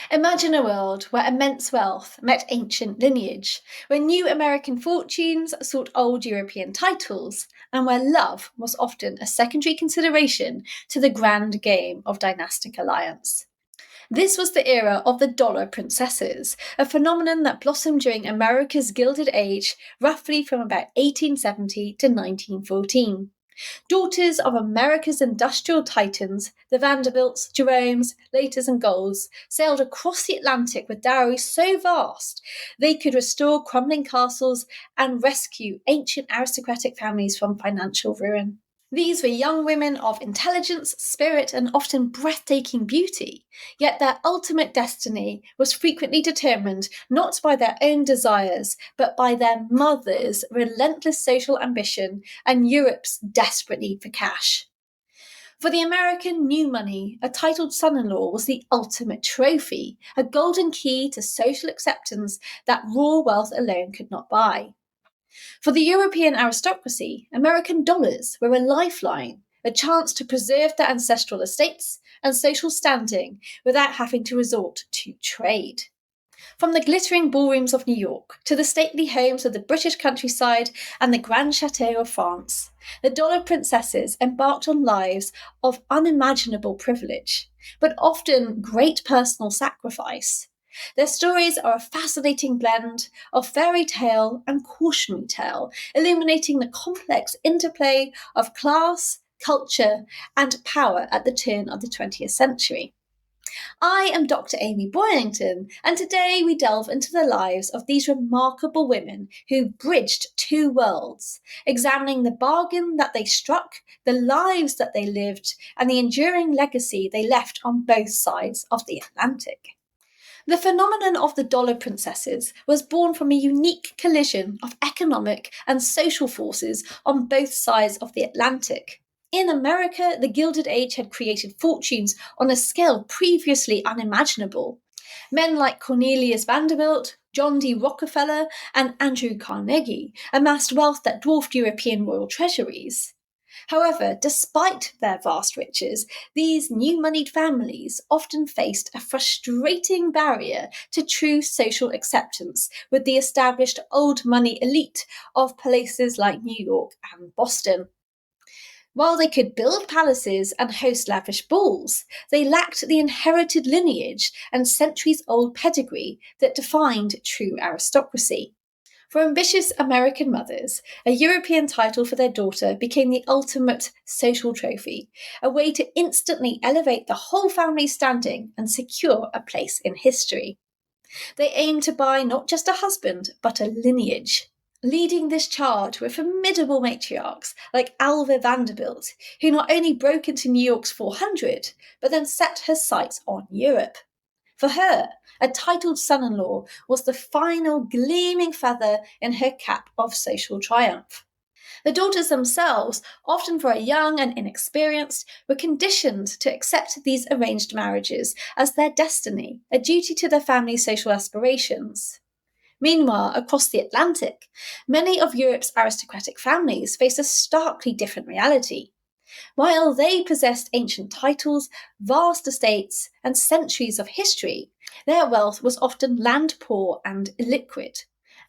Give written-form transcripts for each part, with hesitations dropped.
Imagine a world where immense wealth met ancient lineage, where new American fortunes sought old European titles, and where love was often a secondary consideration to the grand game of dynastic alliance. This was the era of the dollar princesses, a phenomenon that blossomed during America's Gilded Age, roughly from about 1870 to 1914. Daughters of America's industrial titans, the Vanderbilts, Jeromes, Laters, and Goulds, sailed across the Atlantic with dowries so vast they could restore crumbling castles and rescue ancient aristocratic families from financial ruin. These were young women of intelligence, spirit, and often breathtaking beauty, yet their ultimate destiny was frequently determined not by their own desires, but by their mothers' relentless social ambition and Europe's desperate need for cash. For the American new money, a titled son-in-law was the ultimate trophy, a golden key to social acceptance that raw wealth alone could not buy. For the European aristocracy, American dollars were a lifeline, a chance to preserve their ancestral estates and social standing without having to resort to trade. From the glittering ballrooms of New York to the stately homes of the British countryside and the grand chateaux of France, the dollar princesses embarked on lives of unimaginable privilege, but often great personal sacrifice. Their stories are a fascinating blend of fairy tale and cautionary tale, illuminating the complex interplay of class, culture, and power at the turn of the 20th century. I am Dr. Amy Boyington, and today we delve into the lives of these remarkable women who bridged two worlds, examining the bargain that they struck, the lives that they lived, and the enduring legacy they left on both sides of the Atlantic. The phenomenon of the dollar princesses was born from a unique collision of economic and social forces on both sides of the Atlantic. In America, the Gilded Age had created fortunes on a scale previously unimaginable. Men like Cornelius Vanderbilt, John D. Rockefeller, and Andrew Carnegie amassed wealth that dwarfed European royal treasuries. However, despite their vast riches, these new moneyed families often faced a frustrating barrier to true social acceptance with the established old money elite of places like New York and Boston. While they could build palaces and host lavish balls, they lacked the inherited lineage and centuries old pedigree that defined true aristocracy. For ambitious American mothers, a European title for their daughter became the ultimate social trophy, a way to instantly elevate the whole family's standing and secure a place in history. They aimed to buy not just a husband, but a lineage. Leading this charge were formidable matriarchs like Alva Vanderbilt, who not only broke into New York's 400, but then set her sights on Europe. For her, a titled son-in-law was the final gleaming feather in her cap of social triumph. The daughters themselves, often very young and inexperienced, were conditioned to accept these arranged marriages as their destiny, a duty to their family's social aspirations. Meanwhile, across the Atlantic, many of Europe's aristocratic families faced a starkly different reality. While they possessed ancient titles, vast estates, and centuries of history, their wealth was often land poor and illiquid.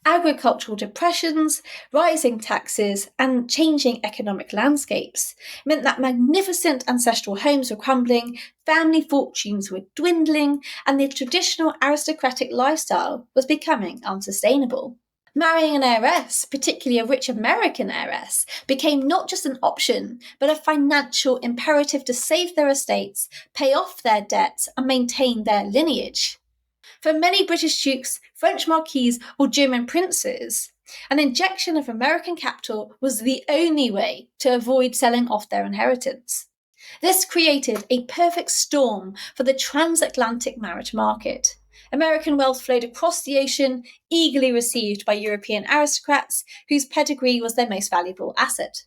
Agricultural depressions, rising taxes, and changing economic landscapes meant that magnificent ancestral homes were crumbling, family fortunes were dwindling, and the traditional aristocratic lifestyle was becoming unsustainable. Marrying an heiress, particularly a rich American heiress, became not just an option, but a financial imperative to save their estates, pay off their debts, and maintain their lineage. For many British dukes, French marquises, or German princes, an injection of American capital was the only way to avoid selling off their inheritance. This created a perfect storm for the transatlantic marriage market. American wealth flowed across the ocean, eagerly received by European aristocrats whose pedigree was their most valuable asset.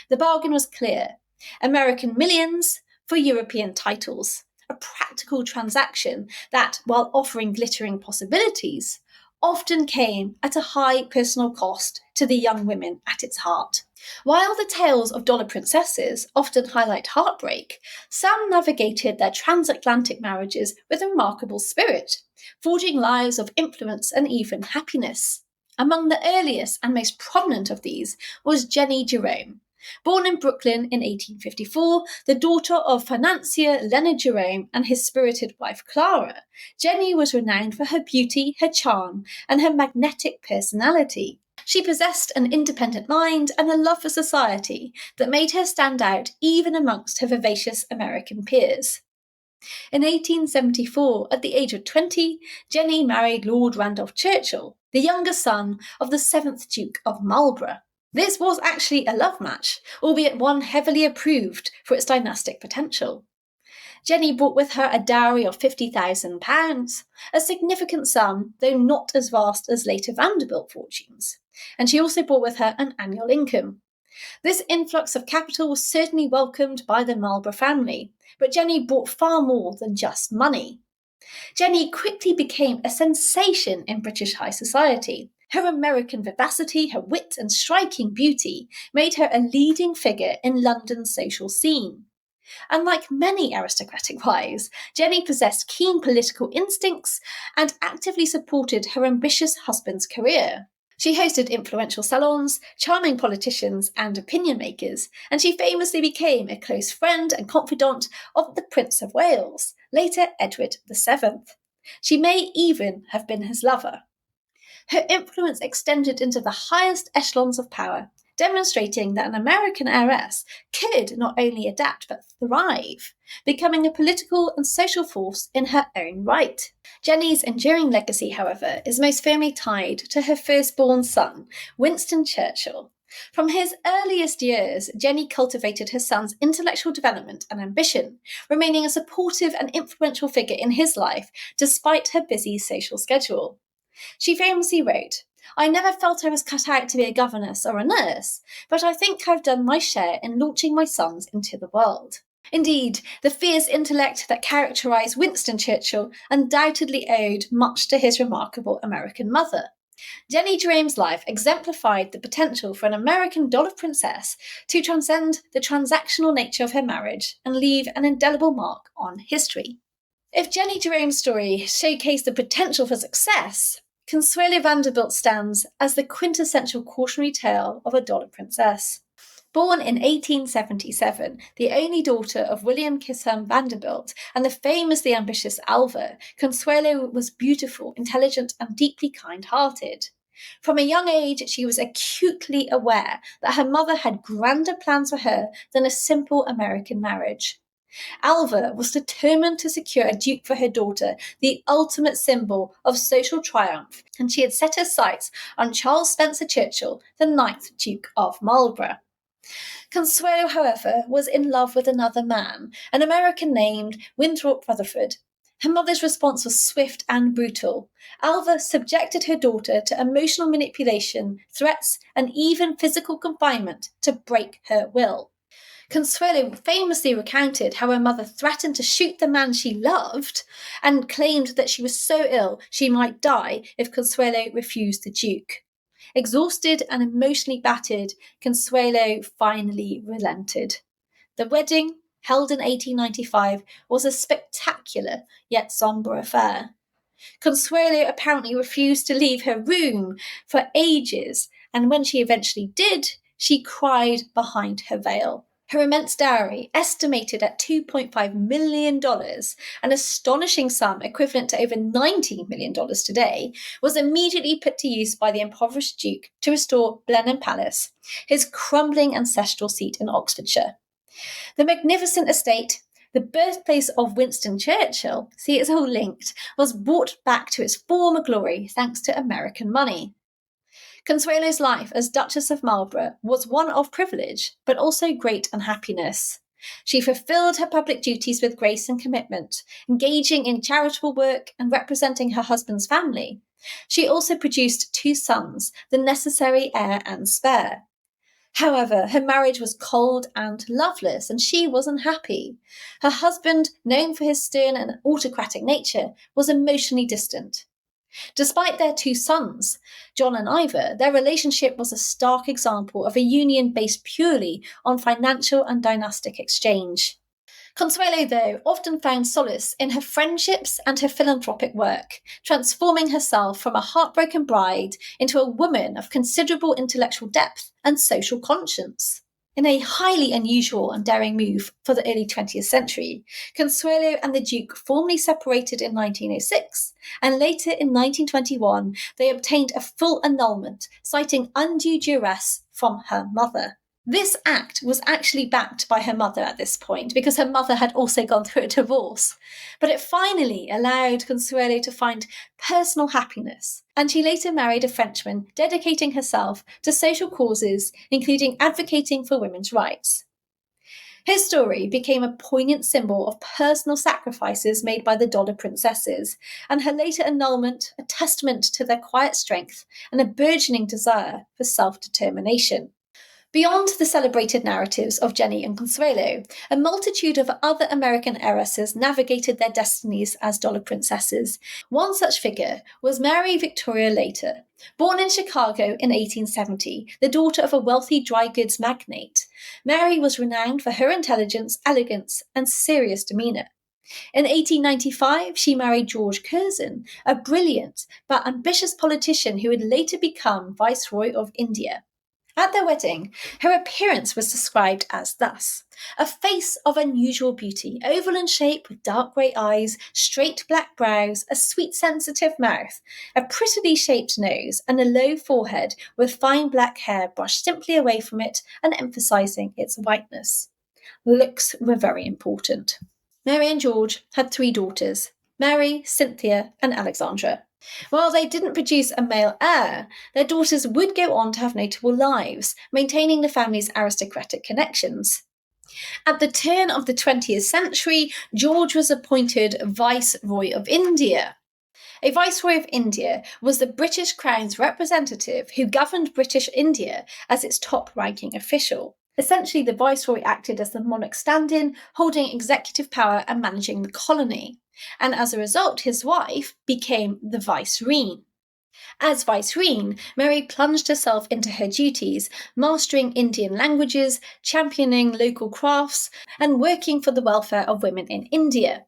The bargain was clear: American millions for European titles, a practical transaction that, while offering glittering possibilities, often came at a high personal cost to the young women at its heart. While the tales of dollar princesses often highlight heartbreak, some navigated their transatlantic marriages with a remarkable spirit, forging lives of influence and even happiness. Among the earliest and most prominent of these was Jennie Jerome. Born in Brooklyn in 1854, the daughter of financier Leonard Jerome and his spirited wife Clara, Jennie was renowned for her beauty, her charm, and her magnetic personality. She possessed an independent mind and a love for society that made her stand out even amongst her vivacious American peers. In 1874, at the age of 20, Jennie married Lord Randolph Churchill, the younger son of the 7th Duke of Marlborough. This was actually a love match, albeit one heavily approved for its dynastic potential. Jennie brought with her a dowry of £50,000, a significant sum, though not as vast as later Vanderbilt fortunes. And she also brought with her an annual income. This influx of capital was certainly welcomed by the Marlborough family, but Jennie brought far more than just money. Jennie quickly became a sensation in British high society. Her American vivacity, her wit and striking beauty made her a leading figure in London's social scene. Unlike many aristocratic wives, Jennie possessed keen political instincts and actively supported her ambitious husband's career. She hosted influential salons, charming politicians and opinion makers, and she famously became a close friend and confidant of the Prince of Wales, later Edward VII. She may even have been his lover. Her influence extended into the highest echelons of power, demonstrating that an American heiress could not only adapt but thrive, becoming a political and social force in her own right. Jennie's enduring legacy, however, is most firmly tied to her firstborn son, Winston Churchill. From his earliest years, Jennie cultivated her son's intellectual development and ambition, remaining a supportive and influential figure in his life despite her busy social schedule. She famously wrote, "I never felt I was cut out to be a governess or a nurse, but I think I've done my share in launching my sons into the world." Indeed, the fierce intellect that characterised Winston Churchill undoubtedly owed much to his remarkable American mother. Jennie Jerome's life exemplified the potential for an American dollar princess to transcend the transactional nature of her marriage and leave an indelible mark on history. If Jennie Jerome's story showcased the potential for success, Consuelo Vanderbilt stands as the quintessential cautionary tale of a dollar princess. Born in 1877, the only daughter of William Curzon Vanderbilt and the famously ambitious Alva, Consuelo was beautiful, intelligent, and deeply kind-hearted. From a young age, she was acutely aware that her mother had grander plans for her than a simple American marriage. Alva was determined to secure a duke for her daughter, the ultimate symbol of social triumph, and she had set her sights on Charles Spencer Churchill, the 9th Duke of Marlborough. Consuelo, however, was in love with another man, an American named Winthrop Rutherford. Her mother's response was swift and brutal. Alva subjected her daughter to emotional manipulation, threats, and even physical confinement to break her will. Consuelo famously recounted how her mother threatened to shoot the man she loved and claimed that she was so ill she might die if Consuelo refused the Duke. Exhausted and emotionally battered, Consuelo finally relented. The wedding, held in 1895, was a spectacular yet sombre affair. Consuelo apparently refused to leave her room for ages, and when she eventually did, she cried behind her veil. Her immense dowry, estimated at $2.5 million, an astonishing sum equivalent to over $90 million today, was immediately put to use by the impoverished Duke to restore Blenheim Palace, his crumbling ancestral seat in Oxfordshire. The magnificent estate, the birthplace of Winston Churchill, see it's all linked, was brought back to its former glory thanks to American money. Consuelo's life as Duchess of Marlborough was one of privilege, but also great unhappiness. She fulfilled her public duties with grace and commitment, engaging in charitable work and representing her husband's family. She also produced 2 sons, the necessary heir and spare. However, her marriage was cold and loveless, and she was unhappy. Her husband, known for his stern and autocratic nature, was emotionally distant. Despite their two sons, John and Ivor, their relationship was a stark example of a union based purely on financial and dynastic exchange. Consuelo, though, often found solace in her friendships and her philanthropic work, transforming herself from a heartbroken bride into a woman of considerable intellectual depth and social conscience. In a highly unusual and daring move for the early 20th century, Consuelo and the Duke formally separated in 1906, and later in 1921 they obtained a full annulment, citing undue duress from her mother. This act was actually backed by her mother at this point, because her mother had also gone through a divorce. But it finally allowed Consuelo to find personal happiness, and she later married a Frenchman, dedicating herself to social causes, including advocating for women's rights. Her story became a poignant symbol of personal sacrifices made by the dollar princesses, and her later annulment a testament to their quiet strength and a burgeoning desire for self-determination. Beyond the celebrated narratives of Jennie and Consuelo, a multitude of other American heiresses navigated their destinies as dollar princesses. One such figure was Mary Victoria Later. Born in Chicago in 1870, the daughter of a wealthy dry goods magnate, Mary was renowned for her intelligence, elegance, and serious demeanour. In 1895, she married George Curzon, a brilliant but ambitious politician who would later become Viceroy of India. At their wedding, her appearance was described as thus: a face of unusual beauty, oval in shape with dark grey eyes, straight black brows, a sweet sensitive mouth, a prettily shaped nose, and a low forehead with fine black hair brushed simply away from it and emphasising its whiteness. Looks were very important. Mary and George had 3 daughters: Mary, Cynthia, and Alexandra. While they didn't produce a male heir, their daughters would go on to have notable lives, maintaining the family's aristocratic connections. At the turn of the 20th century, George was appointed Viceroy of India. A Viceroy of India was the British Crown's representative who governed British India as its top-ranking official. Essentially, the Viceroy acted as the monarch's stand-in, holding executive power and managing the colony. And as a result, his wife became the Vicereine. As Vicereine, Mary plunged herself into her duties, mastering Indian languages, championing local crafts, and working for the welfare of women in India.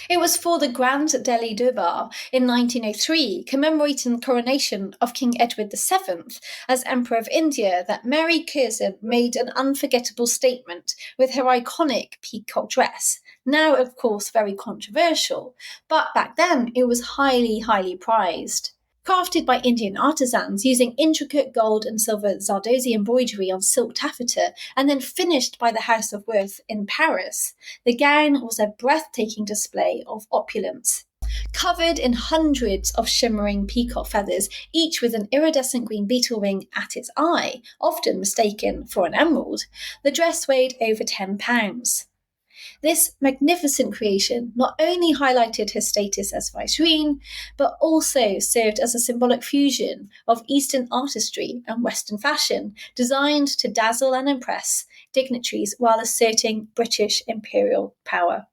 It was for the Grand Delhi Durbar in 1903, commemorating the coronation of King Edward VII as Emperor of India, that Mary Curzon made an unforgettable statement with her iconic Peacock Dress. Now, of course, very controversial, but back then it was highly prized. Crafted by Indian artisans using intricate gold and silver Zardozi embroidery on silk taffeta, and then finished by the House of Worth in Paris, the gown was a breathtaking display of opulence. Covered in hundreds of shimmering peacock feathers, each with an iridescent green beetle wing at its eye, often mistaken for an emerald, the dress weighed over 10 pounds. This magnificent creation not only highlighted her status as Vicereine, but also served as a symbolic fusion of Eastern artistry and Western fashion, designed to dazzle and impress dignitaries while asserting British imperial power.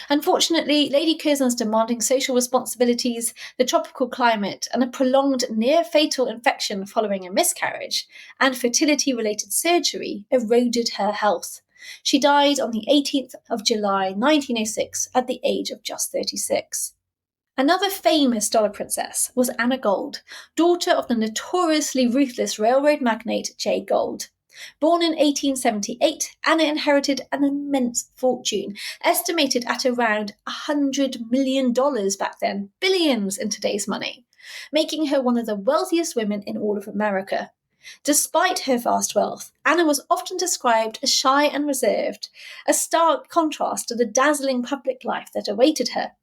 Unfortunately, Lady Curzon's demanding social responsibilities, the tropical climate, and a prolonged near-fatal infection following a miscarriage, and fertility-related surgery eroded her health. She died on the 18th of July 1906 at the age of just 36. Another famous dollar princess was Anna Gould, daughter of the notoriously ruthless railroad magnate Jay Gould. Born in 1878, Anna inherited an immense fortune, estimated at around $100 million back then, billions in today's money, making her one of the wealthiest women in all of America. Despite her vast wealth, Anna was often described as shy and reserved, a stark contrast to the dazzling public life that awaited her.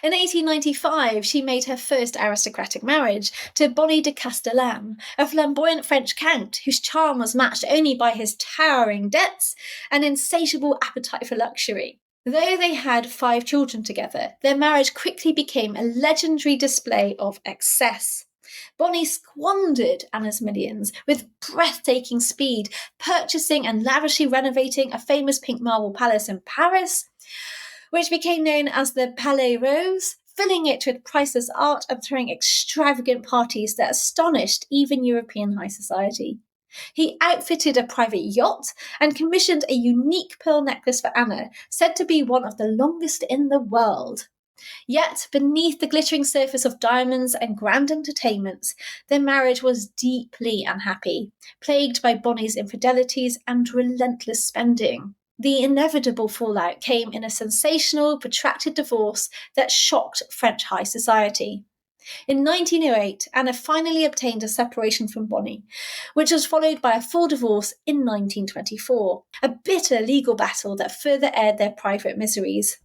In 1895, she made her first aristocratic marriage to Bonny de Castellane, a flamboyant French count whose charm was matched only by his towering debts and insatiable appetite for luxury. Though they had 5 children together, their marriage quickly became a legendary display of excess. Bonny squandered Anna's millions with breathtaking speed, purchasing and lavishly renovating a famous pink marble palace in Paris, which became known as the Palais Rose, filling it with priceless art and throwing extravagant parties that astonished even European high society. He outfitted a private yacht and commissioned a unique pearl necklace for Anna, said to be one of the longest in the world. Yet, beneath the glittering surface of diamonds and grand entertainments, their marriage was deeply unhappy, plagued by Bonnie's infidelities and relentless spending. The inevitable fallout came in a sensational, protracted divorce that shocked French high society. In 1908, Anna finally obtained a separation from Bonnie, which was followed by a full divorce in 1924, a bitter legal battle that further aired their private miseries.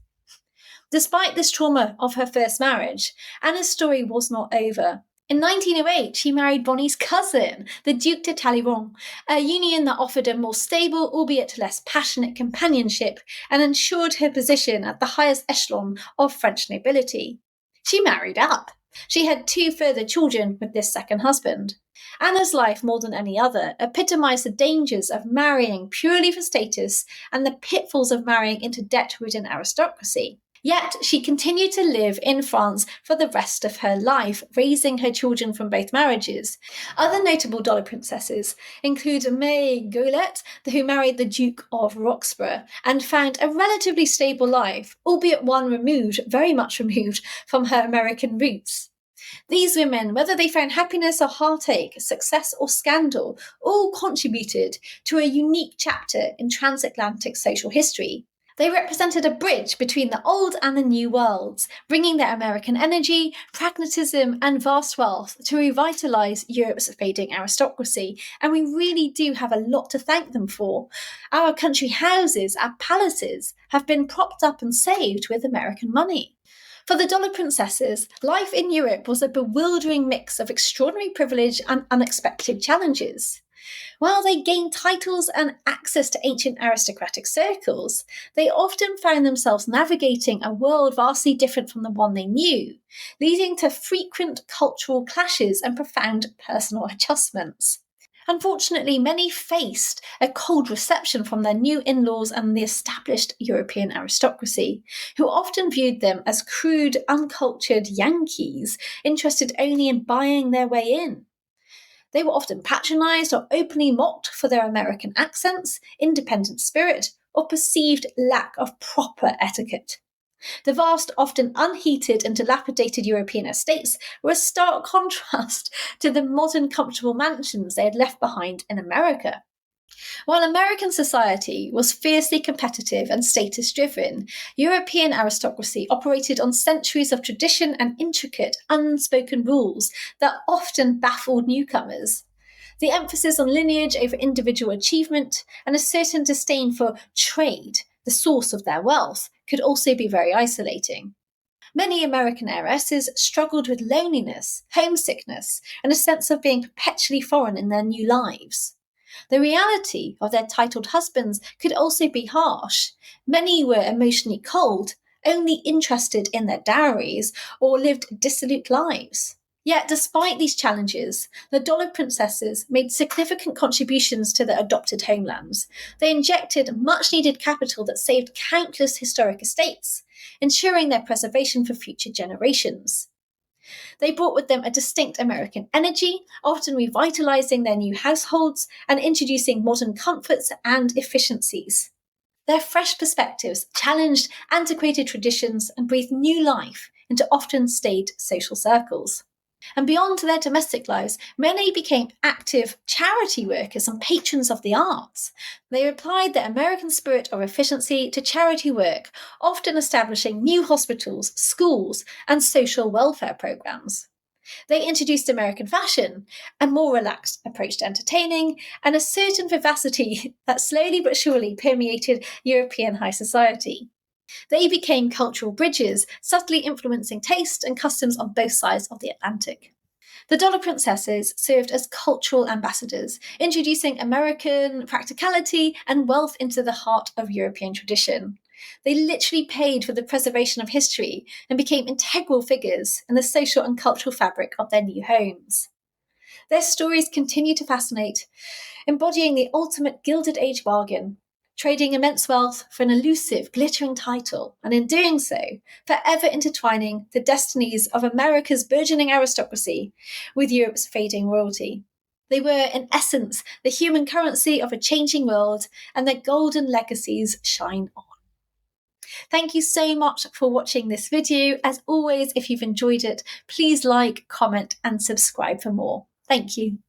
Despite this trauma of her first marriage, Anna's story was not over. In 1908, she married Bonnie's cousin, the Duke de Talleyrand, a union that offered a more stable, albeit less passionate companionship and ensured her position at the highest echelon of French nobility. She married up. She had 2 further children with this second husband. Anna's life, more than any other, epitomised the dangers of marrying purely for status and the pitfalls of marrying into debt-ridden aristocracy. Yet she continued to live in France for the rest of her life, raising her children from both marriages. Other notable dollar princesses include Mary Curzon, who married the Duke of Marlborough and found a relatively stable life, albeit one very much removed from her American roots. These women, whether they found happiness or heartache, success or scandal, all contributed to a unique chapter in transatlantic social history. They represented a bridge between the old and the new worlds, bringing their American energy, pragmatism, and vast wealth to revitalise Europe's fading aristocracy, and we really do have a lot to thank them for. Our country houses, our palaces, have been propped up and saved with American money. For the dollar princesses, life in Europe was a bewildering mix of extraordinary privilege and unexpected challenges. While they gained titles and access to ancient aristocratic circles, they often found themselves navigating a world vastly different from the one they knew, leading to frequent cultural clashes and profound personal adjustments. Unfortunately, many faced a cold reception from their new in-laws and the established European aristocracy, who often viewed them as crude, uncultured Yankees interested only in buying their way in. They were often patronised or openly mocked for their American accents, independent spirit, or perceived lack of proper etiquette. The vast, often unheated and dilapidated European estates were a stark contrast to the modern, comfortable mansions they had left behind in America. While American society was fiercely competitive and status-driven, European aristocracy operated on centuries of tradition and intricate, unspoken rules that often baffled newcomers. The emphasis on lineage over individual achievement and a certain disdain for trade, the source of their wealth, could also be very isolating. Many American heiresses struggled with loneliness, homesickness, and a sense of being perpetually foreign in their new lives. The reality of their titled husbands could also be harsh. Many were emotionally cold, only interested in their dowries, or lived dissolute lives. Yet, despite these challenges, the dollar princesses made significant contributions to their adopted homelands. They injected much-needed capital that saved countless historic estates, ensuring their preservation for future generations. They brought with them a distinct American energy, often revitalizing their new households and introducing modern comforts and efficiencies. Their fresh perspectives challenged antiquated traditions and breathed new life into often staid social circles. And beyond their domestic lives, many became active charity workers and patrons of the arts. They applied the American spirit of efficiency to charity work, often establishing new hospitals, schools, and social welfare programs. They introduced American fashion, a more relaxed approach to entertaining, and a certain vivacity that slowly but surely permeated European high society. They became cultural bridges, subtly influencing taste and customs on both sides of the Atlantic. The dollar princesses served as cultural ambassadors, introducing American practicality and wealth into the heart of European tradition. They literally paid for the preservation of history and became integral figures in the social and cultural fabric of their new homes. Their stories continue to fascinate, embodying the ultimate Gilded Age bargain, trading immense wealth for an elusive, glittering title, and in doing so, forever intertwining the destinies of America's burgeoning aristocracy with Europe's fading royalty. They were, in essence, the human currency of a changing world, and their golden legacies shine on. Thank you so much for watching this video. As always, if you've enjoyed it, please like, comment, and subscribe for more. Thank you.